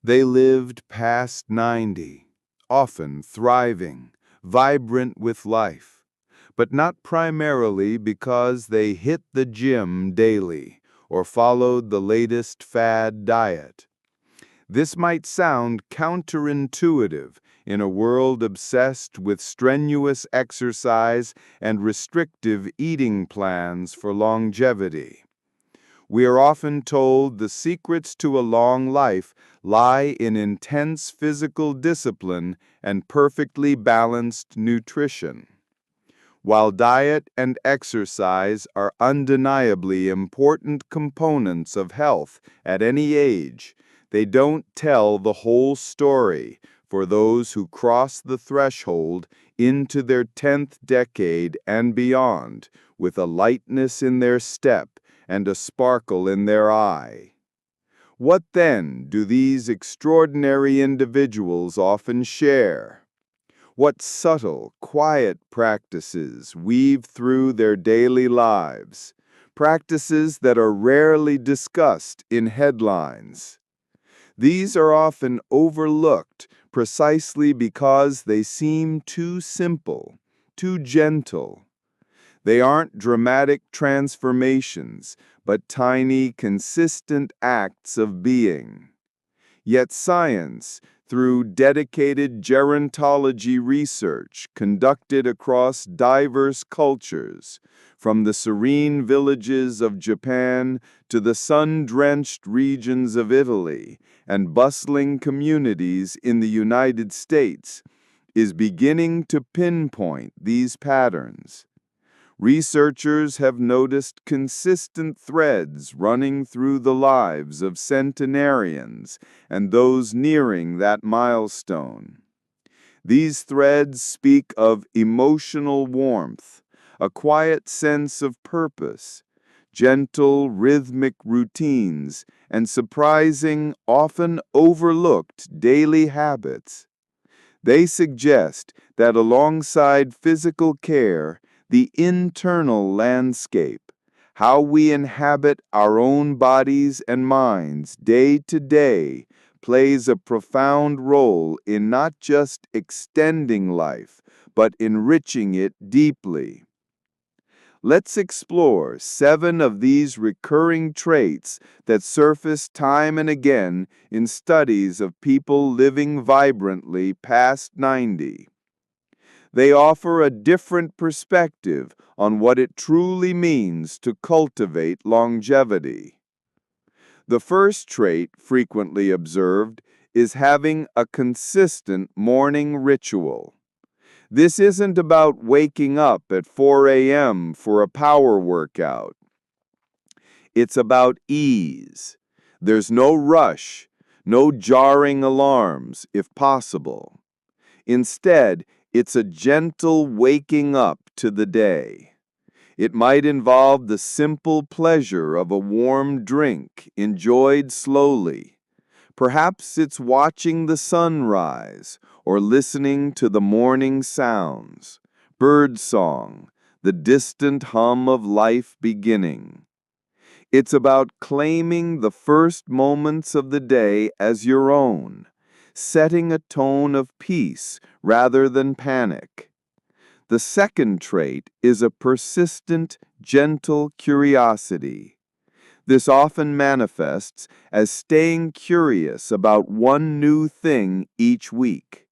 They lived past 90, often thriving, vibrant with life, but not primarily because they hit the gym daily or followed the latest fad diet. This might sound counterintuitive in a world obsessed with strenuous exercise and restrictive eating plans for longevity. We are often told the secrets to a long life lie in intense physical discipline and perfectly balanced nutrition. While diet and exercise are undeniably important components of health at any age, they don't tell the whole story for those who cross the threshold into their 10th decade and beyond with a lightness in their step and a sparkle in their eye. What then do these extraordinary individuals often share? What subtle, quiet practices weave through their daily lives, practices that are rarely discussed in headlines? These are often overlooked precisely because they seem too simple, too gentle. They aren't dramatic transformations, but tiny, consistent acts of being. Yet science, through dedicated gerontology research conducted across diverse cultures, from the serene villages of Japan to the sun-drenched regions of Italy and bustling communities in the United States, is beginning to pinpoint these patterns. Researchers have noticed consistent threads running through the lives of centenarians and those nearing that milestone. These threads speak of emotional warmth, a quiet sense of purpose, gentle rhythmic routines, and surprising, often overlooked daily habits. They suggest that alongside physical care, the internal landscape, how we inhabit our own bodies and minds day to day, plays a profound role in not just extending life, but enriching it deeply. Let's explore 7 of these recurring traits that surface time and again in studies of people living vibrantly past 90. They offer a different perspective on what it truly means to cultivate longevity. The first trait frequently observed is having a consistent morning ritual. This isn't about waking up at 4 a.m. for a power workout. It's about ease. There's no rush, no jarring alarms, if possible. Instead, it's a gentle waking up to the day. It might involve the simple pleasure of a warm drink enjoyed slowly. Perhaps it's watching the sun rise or listening to the morning sounds, birdsong, the distant hum of life beginning. It's about claiming the first moments of the day as your own, setting a tone of peace rather than panic. The second trait is a persistent, gentle curiosity. This often manifests as staying curious about one new thing each week.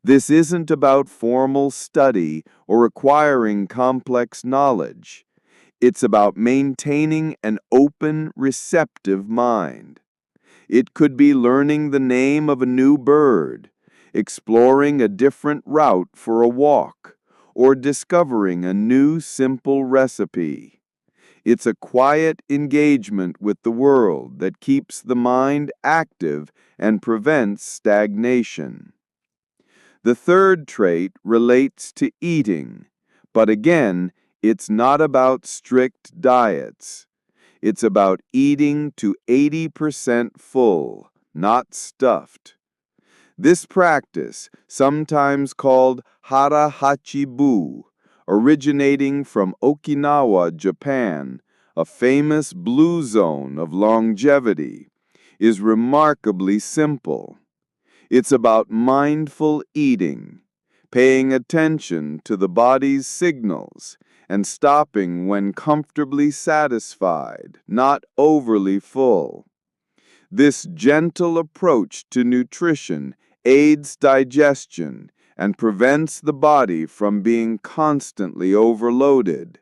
This isn't about formal study or acquiring complex knowledge. It's about maintaining an open, receptive mind. It could be learning the name of a new bird, exploring a different route for a walk, or discovering a new simple recipe. It's a quiet engagement with the world that keeps the mind active and prevents stagnation. The third trait relates to eating, but again, it's not about strict diets. It's about eating to 80% full, not stuffed. This practice, sometimes called hara hachibu, originating from Okinawa, Japan, a famous blue zone of longevity, is remarkably simple. It's about mindful eating, paying attention to the body's signals, and stopping when comfortably satisfied, not overly full. This gentle approach to nutrition aids digestion and prevents the body from being constantly overloaded.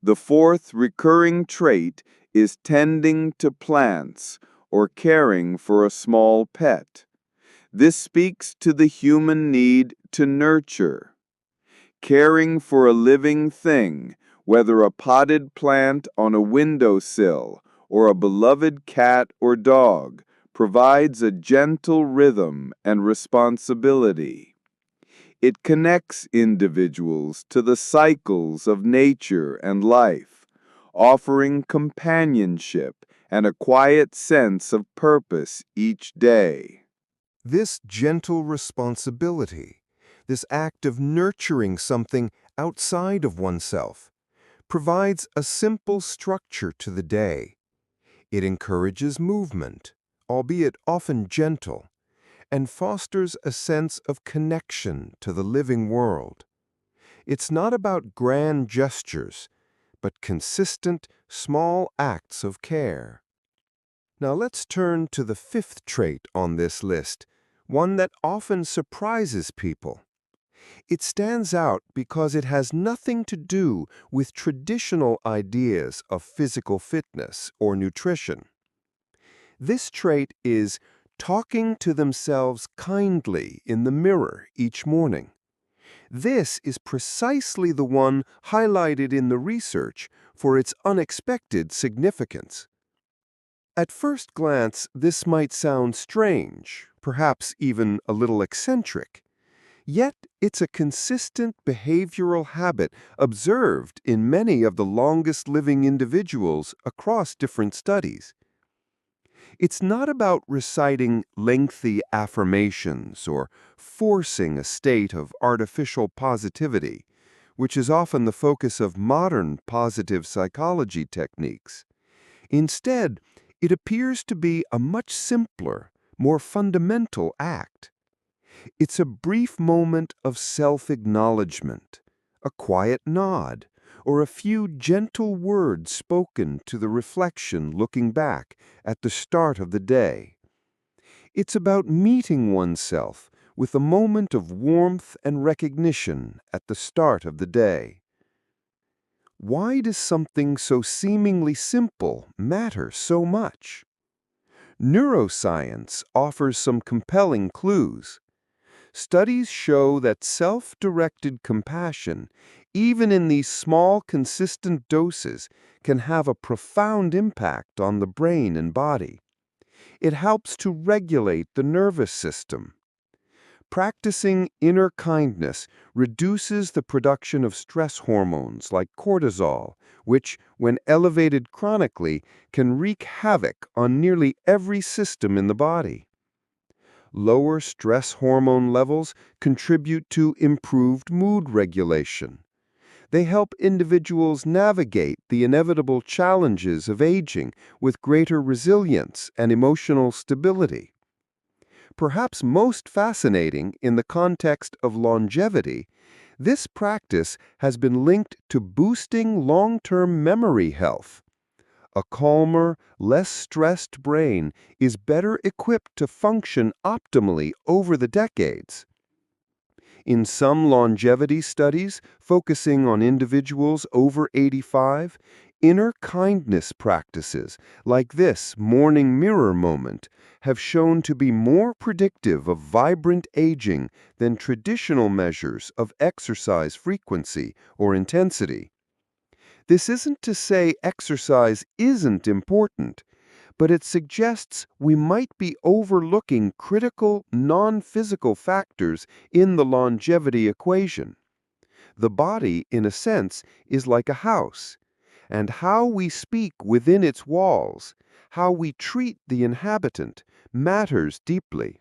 The fourth recurring trait is tending to plants or caring for a small pet. This speaks to the human need to nurture. Caring for a living thing, whether a potted plant on a windowsill or a beloved cat or dog, provides a gentle rhythm and responsibility. It connects individuals to the cycles of nature and life, offering companionship and a quiet sense of purpose each day. This gentle responsibility, this act of nurturing something outside of oneself, provides a simple structure to the day. It encourages movement, albeit often gentle, and fosters a sense of connection to the living world. It's not about grand gestures, but consistent, small acts of care. Now let's turn to the fifth trait on this list, one that often surprises people. It stands out because it has nothing to do with traditional ideas of physical fitness or nutrition. This trait is talking to themselves kindly in the mirror each morning. This is precisely the one highlighted in the research for its unexpected significance. At first glance, this might sound strange, perhaps even a little eccentric. Yet it's a consistent behavioral habit observed in many of the longest living individuals across different studies. It's not about reciting lengthy affirmations or forcing a state of artificial positivity, which is often the focus of modern positive psychology techniques. Instead, it appears to be a much simpler, more fundamental act. It's a brief moment of self-acknowledgement, a quiet nod, or a few gentle words spoken to the reflection looking back at the start of the day. It's about meeting oneself with a moment of warmth and recognition at the start of the day. Why does something so seemingly simple matter so much? Neuroscience offers some compelling clues. Studies show that self-directed compassion, even in these small, consistent doses, can have a profound impact on the brain and body. It helps to regulate the nervous system. Practicing inner kindness reduces the production of stress hormones like cortisol, which, when elevated chronically, can wreak havoc on nearly every system in the body. Lower stress hormone levels contribute to improved mood regulation. They help individuals navigate the inevitable challenges of aging with greater resilience and emotional stability. Perhaps most fascinating in the context of longevity, this practice has been linked to boosting long-term memory health. A calmer, less stressed brain is better equipped to function optimally over the decades. In some longevity studies focusing on individuals over 85, inner kindness practices like this morning mirror moment have shown to be more predictive of vibrant aging than traditional measures of exercise frequency or intensity. This isn't to say exercise isn't important, but it suggests we might be overlooking critical non-physical factors in the longevity equation. The body, in a sense, is like a house, and how we speak within its walls, how we treat the inhabitant, matters deeply.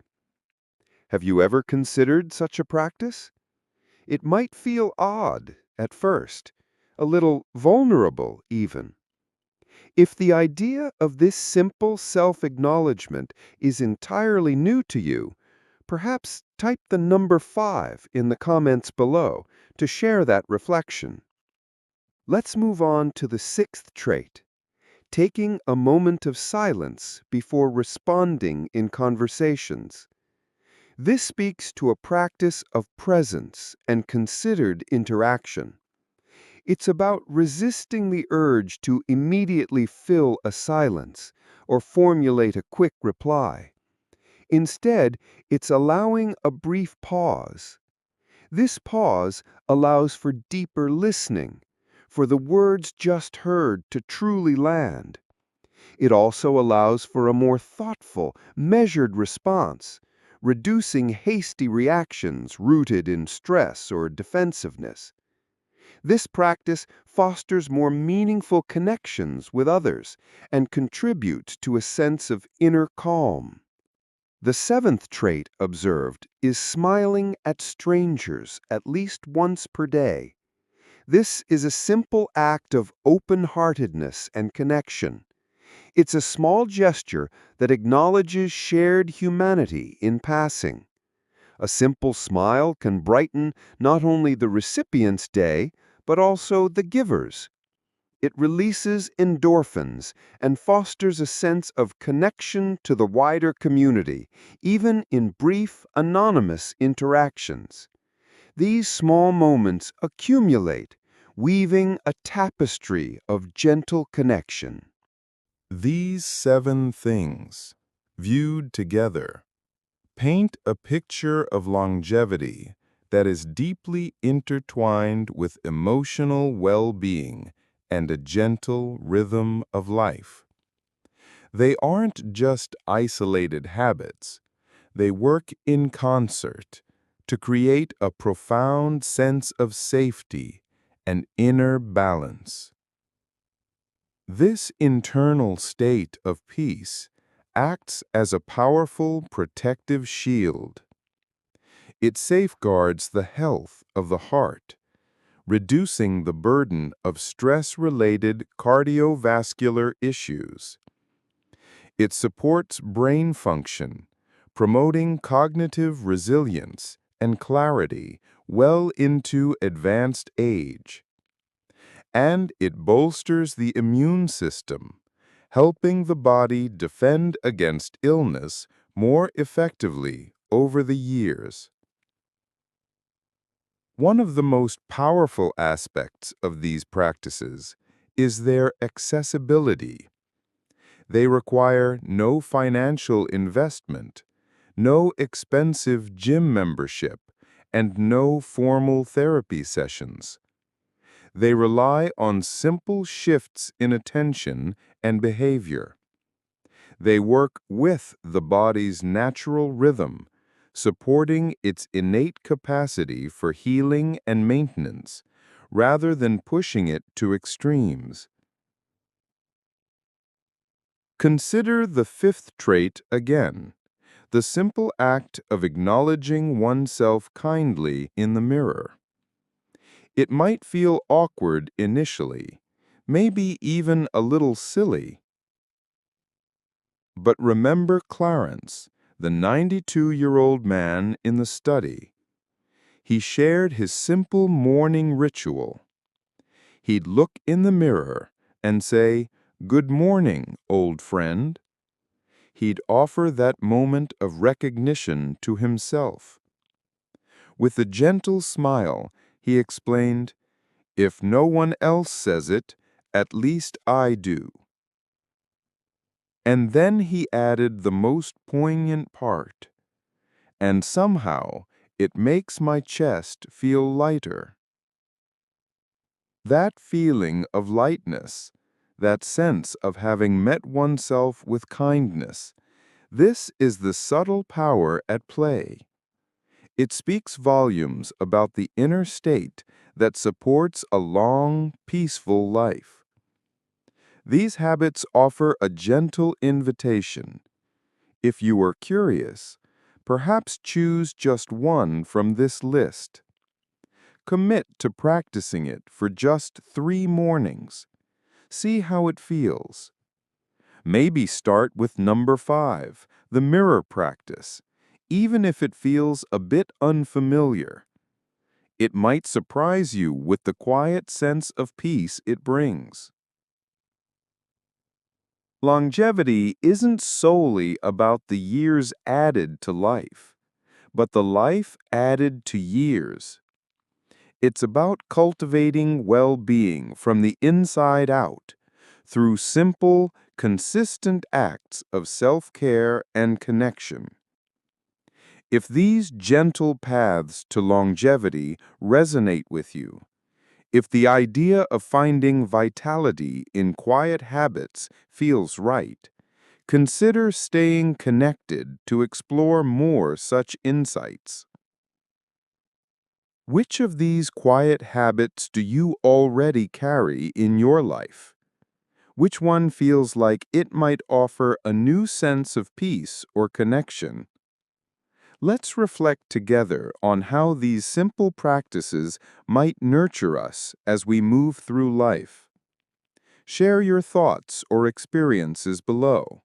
Have you ever considered such a practice? It might feel odd at first, a little vulnerable even. If the idea of this simple self-acknowledgement is entirely new to you, perhaps type the number 5 in the comments below to share that reflection. Let's move on to the 6th trait, taking a moment of silence before responding in conversations. This speaks to a practice of presence and considered interaction. It's about resisting the urge to immediately fill a silence or formulate a quick reply. Instead, it's allowing a brief pause. This pause allows for deeper listening, for the words just heard to truly land. It also allows for a more thoughtful, measured response, reducing hasty reactions rooted in stress or defensiveness. This practice fosters more meaningful connections with others and contributes to a sense of inner calm. The 7th trait observed is smiling at strangers at least once per day. This is a simple act of open-heartedness and connection. It's a small gesture that acknowledges shared humanity in passing. A simple smile can brighten not only the recipient's day, but also the giver's. It releases endorphins and fosters a sense of connection to the wider community, even in brief, anonymous interactions. These small moments accumulate, weaving a tapestry of gentle connection. These 7 things, viewed together, paint a picture of longevity that is deeply intertwined with emotional well-being and a gentle rhythm of life. They aren't just isolated habits. They work in concert to create a profound sense of safety and inner balance. This internal state of peace acts as a powerful protective shield. It safeguards the health of the heart, reducing the burden of stress-related cardiovascular issues. It supports brain function, promoting cognitive resilience and clarity well into advanced age. And it bolsters the immune system, helping the body defend against illness more effectively over the years. One of the most powerful aspects of these practices is their accessibility. They require no financial investment, no expensive gym membership, and no formal therapy sessions. They rely on simple shifts in attention and behavior. They work with the body's natural rhythm, supporting its innate capacity for healing and maintenance, rather than pushing it to extremes. Consider the 5th trait again, the simple act of acknowledging oneself kindly in the mirror. It might feel awkward initially, maybe even a little silly. But remember Clarence, the 92-year-old man in the study. He shared his simple morning ritual. He'd look in the mirror and say, "Good morning, old friend." He'd offer that moment of recognition to himself. With a gentle smile, he explained, "If no one else says it, at least I do." And then he added the most poignant part, "And somehow it makes my chest feel lighter." That feeling of lightness, that sense of having met oneself with kindness, this is the subtle power at play. It speaks volumes about the inner state that supports a long, peaceful life. These habits offer a gentle invitation. If you are curious, perhaps choose just one from this list. Commit to practicing it for just 3 mornings. See how it feels. Maybe start with number 5, the mirror practice, even if it feels a bit unfamiliar. It might surprise you with the quiet sense of peace it brings. Longevity isn't solely about the years added to life, but the life added to years. It's about cultivating well-being from the inside out through simple, consistent acts of self-care and connection. If these gentle paths to longevity resonate with you, if the idea of finding vitality in quiet habits feels right, consider staying connected to explore more such insights. Which of these quiet habits do you already carry in your life? Which one feels like it might offer a new sense of peace or connection? Let's reflect together on how these simple practices might nurture us as we move through life. Share your thoughts or experiences below.